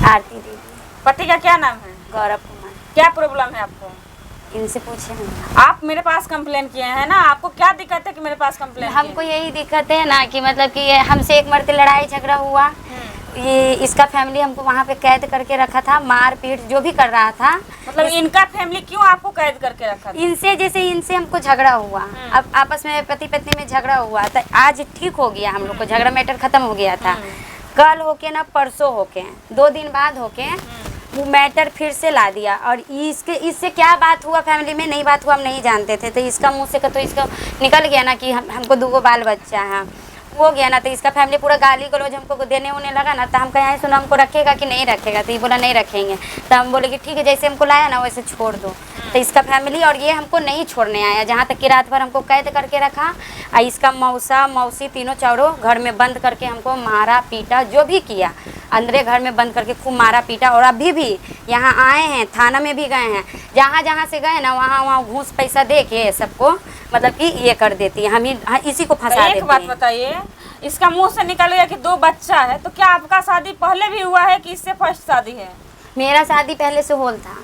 आरती देवी। पति का क्या नाम है? गौरव कुमार। क्या प्रॉब्लम है आपको? इनसे पूछे ना। आप मेरे पास कंप्लेन किए हैं ना, आपको क्या दिक्कत है कि मेरे पास कंप्लेन किए? हमको यही दिक्कत है ना कि मतलब कि हमसे एक मरते लड़ाई झगड़ा हुआ। ये इसका फैमिली हमको वहाँ पे कैद करके रखा था, मार पीट जो भी कर रहा था। मतलब इनका फैमिली क्यों आपको कैद करके रखा था? इनसे हमको झगड़ा हुआ। अब आपस में पति पत्नी में झगड़ा हुआ तो आज ठीक हो गया, हम लोग को झगड़ा मैटर खत्म हो गया था। कल होके ना परसों होके 2 दिन बाद होके वो मैटर फिर से ला दिया। और इससे क्या बात हुआ फैमिली में नहीं बात हुआ हम नहीं जानते थे। तो इसका मुंह से तो इसका निकल गया ना कि हमको 2 बाल बच्चा है हो गया ना। तो इसका फैमिली पूरा गाली गलौज हमको देने उन्हें लगा ना। तो हम कहे सुना हमको रखेगा कि नहीं रखेगा? तो ये बोला नहीं रखेंगे। तो हम बोले कि ठीक है जैसे हमको लाया ना वैसे छोड़ दो। तो इसका फैमिली और ये हमको नहीं छोड़ने आया, जहाँ तक कि रात भर हमको कैद करके रखा। और इसका मौसा मौसी तीनों चारों घर में बंद करके हमको मारा पीटा, जो भी किया अंदरे घर में बंद करके खूब मारा पीटा। और अभी भी यहाँ आए हैं, थाना में भी गए हैं, जहाँ जहाँ से गए ना वहाँ घूस पैसा दे के सबको मतलब कि ये कर देती है, हम इसी को फंसा देते हैं। एक बात बताइए, इसका मुंह से निकल गया कि 2 बच्चा है, तो क्या आपका शादी पहले भी हुआ है कि इससे फर्स्ट शादी है? मेरा शादी पहले से होल था।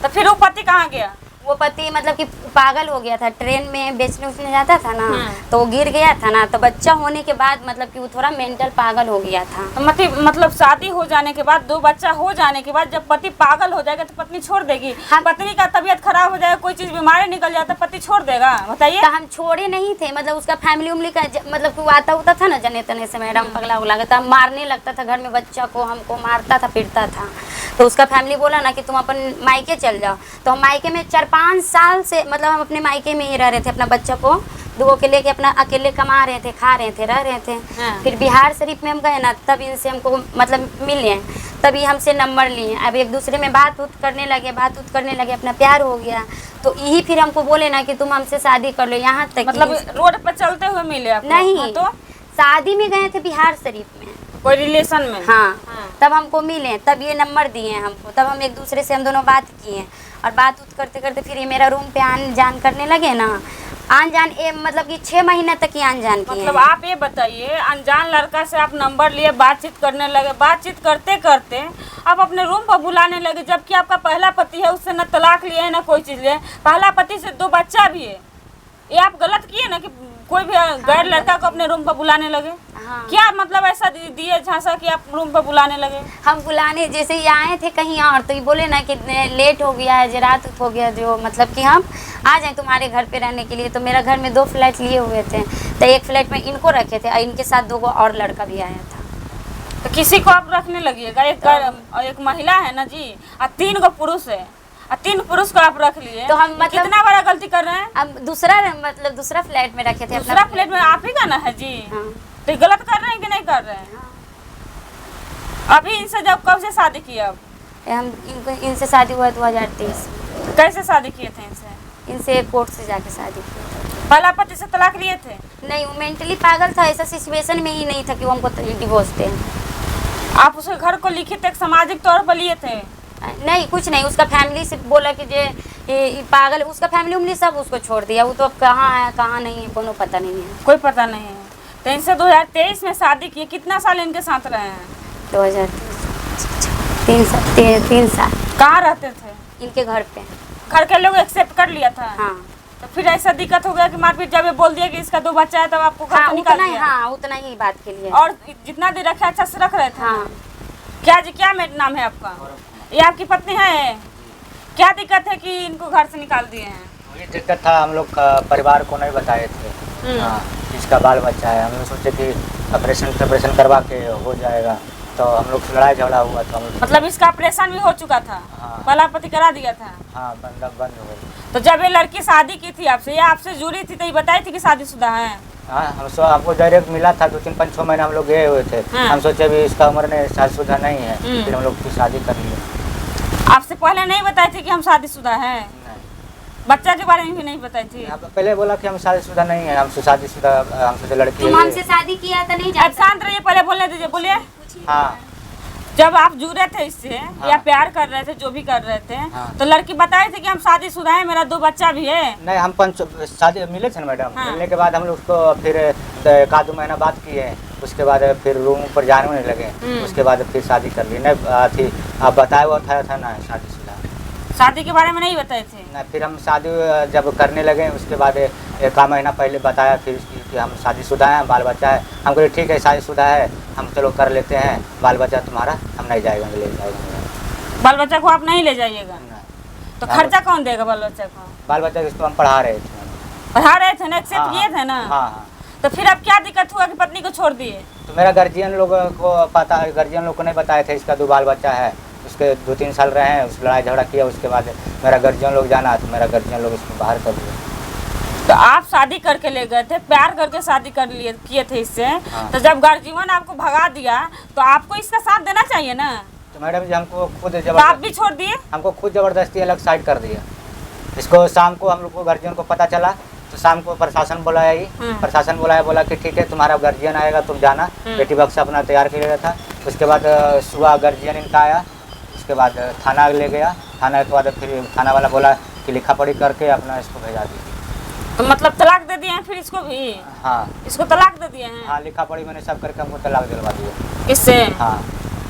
तो फिर वो पति कहाँ गया? वो पति मतलब कि पागल हो गया था, ट्रेन में बेचने उचने जाता था ना तो वो गिर गया था ना। तो बच्चा होने के बाद मतलब कि वो थोड़ा मेंटल पागल हो गया था। तो मतलब शादी हो जाने के बाद 2 बच्चा हो जाने के बाद जब पति पागल हो जाएगा तो पत्नी छोड़ देगी? पत्नी का तबीयत खराब हो जाएगा, कोई चीज बीमारी निकल जाए तो पति छोड़ देगा? बताइए। तो हम छोड़े नहीं थे, मतलब उसका फैमिली उमली का मतलब कि वो आता होता था ना जने तने से मैडम पगला उगला था, मारने लगता था घर में बच्चा को, हमको मारता था पीटता था। तो उसका फैमिली बोला ना कि तुम अपन मायके चल जाओ। तो हम मायके में 4-5 साल से मतलब हम अपने मायके में ही रह रहे थे, अपना बच्चा को 2 के लेके अपना अकेले कमा रहे थे, खा रहे थे, रह रहे थे। फिर बिहार शरीफ में हम गए ना तब इनसे हमको मतलब मिले, तभी हमसे नंबर लिए। अब एक दूसरे में बात उत करने लगे, अपना प्यार हो गया। तो यही फिर हमको बोले ना कि तुम हमसे शादी कर लो। यहाँ तक मतलब रोड पर चलते हुए मिले आपको? नहीं, तो शादी में गए थे बिहार शरीफ में, कोई रिलेशन में? हाँ। तब हमको मिले, तब ये नंबर दिए हमको, तब हम एक दूसरे से हम दोनों बात किए। और बात उत करते करते फिर ये मेरा रूम पे आन जान करने लगे ना। आन जान मतलब कि 6 महीना तक ही आन जान किए। मतलब आप ये बताइए, अनजान लड़का से आप नंबर लिए, बातचीत करने लगे, बातचीत करते करते आप अपने रूम पर बुलाने लगे, जबकि आपका पहला पति है, उससे न तलाक लिए ना कोई चीज़ लिए, पहला पति से 2 बच्चा भी है। ये आप गलत किए ना कि कोई भी गैर लड़का को अपने रूम पर बुलाने लगे? क्या मतलब ऐसा दिए झांसा कि आप रूम पर बुलाने लगे? हम बुलाने जैसे ही आए थे कहीं और तो ये बोले ना कि लेट हो गया है, रात हो गया, जो मतलब कि हम आ जाए तुम्हारे घर पे रहने के लिए। तो मेरा घर में 2 फ्लैट लिए हुए थे, तो एक फ्लैट में इनको रखे थे और इनके साथ 2 और लड़का भी आया था। तो किसी को आप रखने लगिएगा? एक महिला है ना जी, और 3 पुरुष है, 3 पुरुष को आप रख लिए, तो हम मतलब कितना बड़ा गलती कर रहे हैं? अब दूसरा फ्लैट में रखे थे। दूसरा फ्लैट में आप ही का ना है जी? तो गलत कर रहे हैं कि नहीं कर रहे हैं? अभी इनसे जब कब से शादी की? अब हम इनसे शादी हुआ 2023। कैसे शादी किए थे इनसे? इनसे कोर्ट से जाके शादी की। पहला पति से तलाक लिए थे? नहीं, वो मेंटली पागल था, ऐसा सिचुएशन में ही नहीं था कि वो हमको डिवोर्स दे। आप उसके घर को लिखित एक सामाजिक तौर पर लिए थे? नहीं, कुछ नहीं, उसका फैमिली से बोला कि ये पागल, उसका फैमिली उमली सब उसको छोड़ दिया। वो तो अब कहाँ है कहाँ नहीं है कोनो पता नहीं है, कोई पता नहीं है। तो इनसे 2023 में शादी की, कितना साल इनके साथ रहे हैं? 2023 3 साल। कहाँ रहते थे? इनके घर पे। घर के लोग एक्सेप्ट कर लिया था? हाँ। तो फिर ऐसा दिक्कत हो गया कि मारपीट, जब ये बोल दिया कि इसका 2 बच्चा है तब आपको घर से निकाल दिया? हाँ, उतना ही बात के लिए। और जितना देर रखे अच्छा से रख रहे थे? हाँ। क्या जी, क्या नाम है आपका? ये आपकी पत्नी है? क्या दिक्कत है कि इनको घर से निकाल दिए हैं? ये दिक्कत था, हम लोग परिवार को नहीं बताए थे। हाँ, इसका बाल बच्चा है, हम लोग सोचे कि ऑपरेशन करवा के हो जाएगा। तो हम लोग से लड़ाई झगड़ा हुआ तो हम लोग, मतलब इसका ऑपरेशन भी हो चुका था? हाँ। पहला पति करा दिया था? हाँ, बंद हो गई। तो जब ये लड़की शादी की थी आपसे, ये आपसे जुड़ी थी तो ये बताई थी कि शादीशुदा है? हाँ, हमको डायरेक्ट मिला था, 2-3-5-6 महीना हम लोग गए हुए थे। हम सोचे अभी इसका उम्र ने शादीशुदा नहीं है, फिर हम लोग की शादी कर लिए। आपसे पहले नहीं बताई थी कि हम शादीशुदा हैं? बच्चा के बारे में भी नहीं बताई थी? पहले बोला कि हम शादीशुदा नहीं है, हमसे शादीशुदा, हमसे लड़की तुम हमसे शादी किया तो नहीं अब शांत रहिए, पहले बोलने दीजिए, बोलिए। हाँ, जब आप जुड़े थे इससे या प्यार कर रहे थे, जो भी कर रहे थे, तो लड़की बताई थी कि हम शादीशुदा हैं, मेरा 2 बच्चा भी है? नहीं, हम शादी मिले थे ना मैडम। मिलने के बाद हम लोग उसको फिर 1-2 महीना बात किए, उसके बाद फिर रूम पर जाने नहीं लगे, उसके बाद फिर शादी कर ली। नहीं थी आप बताया हुआ था ना शादीशुदा, शादी के बारे में नहीं बताए थे ना। फिर हम शादी जब करने लगे उसके बाद एक महीना पहले बताया फिर कि हम शादीशुदा हैं, बाल बच्चा है। हम बोले ठीक है शादीशुदा है, हम चलो कर लेते हैं, बाल बच्चा तुम्हारा हम नहीं जाएगा, ले जाएगा। बाल बच्चा को आप नहीं ले जाइएगा, तो खर्चा कौन देगा बाल बच्चा को? बाल बच्चा जिसको हम पढ़ा रहे थे। पढ़ा रहे थे ना, एक्सेप्ट किए थे ना। हाँ। तो फिर अब क्या दिक्कत हुआ कि पत्नी को छोड़ दिए? तो मेरा गार्जियन लोग को पता, गार्जियन लोग को नहीं बताया था इसका 2 बाल बच्चा है। उसके 2-3 साल रहे हैं, उस लड़ाई झगड़ा किया, उसके बाद मेरा गार्जियन लोग जाना तो मेरा गार्जियन लोग उसको बाहर कर दिया। तो आप शादी करके ले गए थे, प्यार करके शादी कर लिए किए थे इससे। हाँ। तो जब गार्जियन आपको भगा दिया तो आपको इसका साथ देना चाहिए ना। तो मैडम जी हमको खुद तो आप भी छोड़ दिए? हमको खुद ज़बरदस्ती अलग साइड कर दिया। इसको शाम को हम लोग को गार्जियन को पता चला तो शाम को प्रशासन बुलाया ही, प्रशासन बुलाया, बोला कि ठीक है तुम्हारा गार्जियन आएगा, तुम जाना। बेटी बक्सा अपना तैयार कर लिया था। उसके बाद सुबह गार्जियन इनका आया, उसके बाद थाना ले गया। थाना के बाद फिर थाना वाला बोला कि लिखा पढ़ी करके अपना इसको भेजा दीजिए। तो मतलब तलाक दे दिए हैं फिर इसको भी? हाँ, इसको तलाक दे दिए हैं? हाँ लिखा पढ़ी मैंने सब करके हमको तलाक दिलवा दिया। किससे? हाँ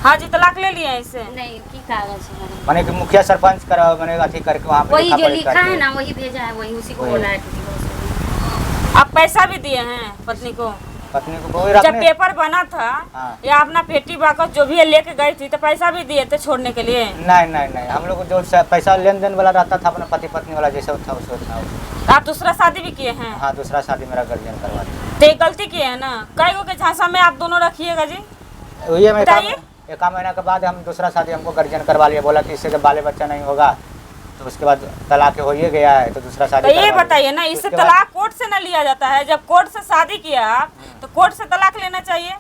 हाँ जी, तलाक ले लिए हैं इससे? नहीं की कागज है, मैंने कि मुखिया सरपंच करा, मैंने अथी करके वहाँ पे वही जो लिखा-पढ़ी लिखा है करके। ना वही भेजा है, वही उसी को वही। बोला है किसी को। आप पैसा भी दिए हैं पत्नी को? पत्नी को वही जब रखने। पेपर बना था हाँ। या अपना पेटी बाकस जो भी है लेके गई थी तो पैसा भी दिए थे छोड़ने के लिए? नहीं, हम लोग जो पैसा लेन देन वाला रहता था अपना पति पत्नी वाला जैसा था उसको था। आप दूसरा शादी भी किए हैं? हाँ, दूसरा शादी मेरा गार्जियन करवा दिया। तो ये गलती किए है ना। कई गो के झांसा में आप दोनों रखिएगा जी? वही है, बताइए। एक महीना के बाद हम दूसरा शादी हमको गार्जियन करवा लिया, बोला कि इससे जब बाले बच्चा नहीं होगा तो उसके बाद तलाक हो ही गया है तो दूसरा शादी तो ये करवा बताइए लिया। ना, इससे उसके बाद- तलाक कोर्ट से ना लिया जाता है? जब कोर्ट से शादी किया आप तो कोर्ट से तलाक लेना चाहिए।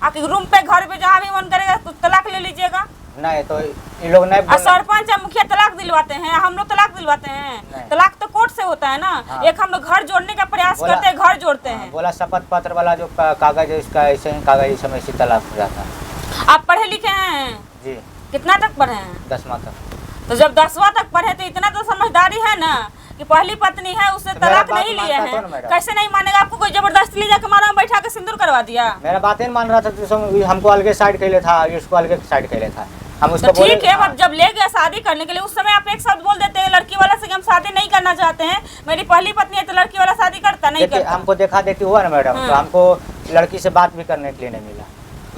आपके रूम पे घर पे जहाँ भी मन करेगा तो तलाक ले लीजिएगा। नहीं तो ये लोग नहीं और सरपंच या मुखिया तलाक दिलवाते हैं, हम लोग तलाक दिलवाते हैं? नहीं। तलाक तो कोर्ट से होता है ना। हाँ। एक हम लोग घर जोड़ने का प्रयास बोला- करते हैं, घर जोड़ते हैं। बोला शपथ पत्र वाला जो कागज है इसका ऐसे ही कागज इस समय इसी तलाक हो जाता है। आप पढ़े लिखे हैं? जी, कितना तक पढ़े हैं? 10वां तक। तो जब 10वां तक पढ़े तो इतना तो समझदारी है ना कि पहली पत्नी है उससे तो मेरा तलाक बात नहीं लिए मानता हैं। तो ना मेरा। कैसे नहीं मानेगा? आपको कोई जबरदस्ती ले जाकर मारा में बैठा के सिंदूर करवा दिया? मेरा बातें नहीं मान रहा था तो हमको अलगे साइड कैले था, इसको अलगे साइड कैले था। हम उसको तो बोले ठीक है, अब जब ले गया शादी करने के लिए उस समय आप एक शब्द बोल देते हैं लड़की वाला से कि हम शादी नहीं करना चाहते हैं, मेरी पहली पत्नी है तो लड़की वाला शादी करता नहीं देखिए, करता। हमको देखा देखी हुआ ना मैडम, तो हमको लड़की से बात भी करने के लिए नहीं मिला।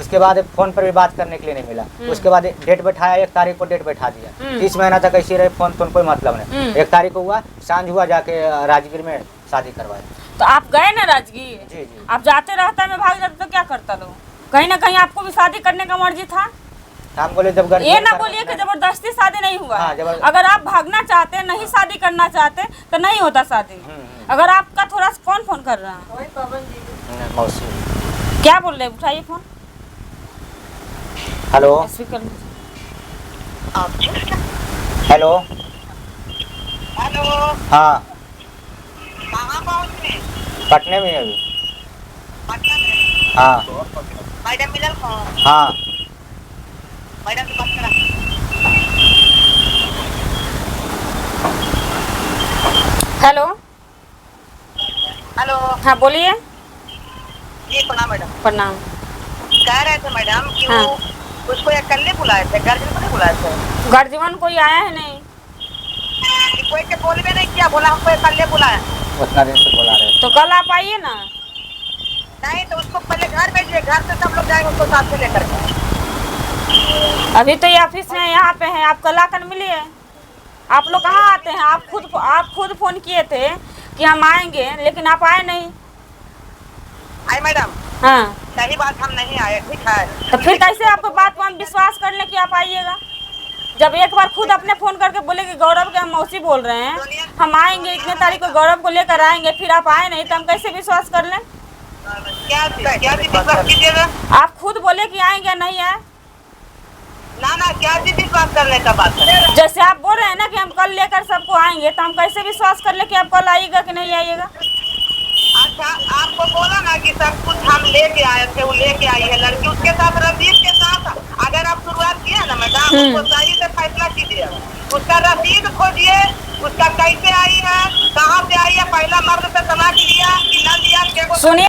उसके बाद फोन पर भी बात करने के लिए नहीं मिला। उसके बाद डेट बैठाया, 1 तारीख को डेट बैठा दिया। 30 महीना तक ऐसे रहे, फोन कोई मतलब नहीं। 1 तारीख को हुआ, सांझ हुआ, जाके राजगीर में शादी करवाया। तो आप गए ना राजगीर? जी जी। आप जाते रहता में भाग जाते तो क्या करता लोग? कहीं ना कहीं आपको भी शादी करने का मर्जी था। हम बोले जब ये ना बोलिए कि जबरदस्ती शादी नहीं हुआ। हाँ, अगर आप भागना चाहते, नहीं शादी करना चाहते तो नहीं होता शादी। अगर आपका थोड़ा सा कौन फोन कर रहा है? मौसी क्या बोल रहे हैं? उठाइए फोन। हेलो स्पीकर में। हेलो हेलो, हाँ, कहाँ पहुँचे? पटने में अभी। पटना में। हाँ मैडम मिलल कौन? हाँ, मैडम से बात करा। हेलो। हेलो, हाँ बोलिए। जी प्रणाम मैडम। प्रणाम। कह रहे थे मैडम कि हाँ। वो उसको अकेले बुलाए थे, गार्जियन को नहीं बुलाए थे? गार्जियन कोई आया है नहीं? कि कोई के बोलबे नहीं किया, बोला हमको अकेले बुलाया। उतना दिन से बोला रहे। तो कल आप आइए ना। नहीं तो उसको पहले घर भेजिए, घर से सब लोग जाएंगे उसको साथ में लेकर के। अभी तो ये ऑफिस में यहाँ पे है, आप कल आकर मिलिए। आप लोग कहाँ आते हैं? आप खुद फोन किए थे कि हम आएंगे, लेकिन आप आए नहीं। आई मैडम, हाँ, सही बात, हम नहीं आए, ठीक है। तो फिर कैसे आपको बात पर हम विश्वास कर लें कि आप आइएगा? जब एक बार खुद अपने फोन करके बोले कि गौरव के हम मौसी बोल रहे हैं, हम आएंगे इतने तारीख को गौरव को लेकर आएंगे, फिर आप आए नहीं तो हम कैसे विश्वास कर लें? क्या विश्वास कीजिएगा? आप खुद बोले कि आएंगे, नहीं आए। ना क्या विश्वास करने का बात है? जैसे आप बोल रहे हैं ना कि हम कल लेकर सबको आएंगे, तो हम कैसे विश्वास कर ले कि आप कल आइएगा कि नहीं आइएगा? अच्छा, आपको बोला ना कि सब कुछ हम लेके आए थे, वो लेके आई है लड़की, उसके साथ रसीद के साथ अगर आप शुरुआत किए ना मैडम, उसको सही से फैसला कीजिए। उसका रसीद खोजिए, उसका कैसे आई है, कहाँ से आई है, पहला मर्द से तलाक लिया कि न लिया। सुनिए।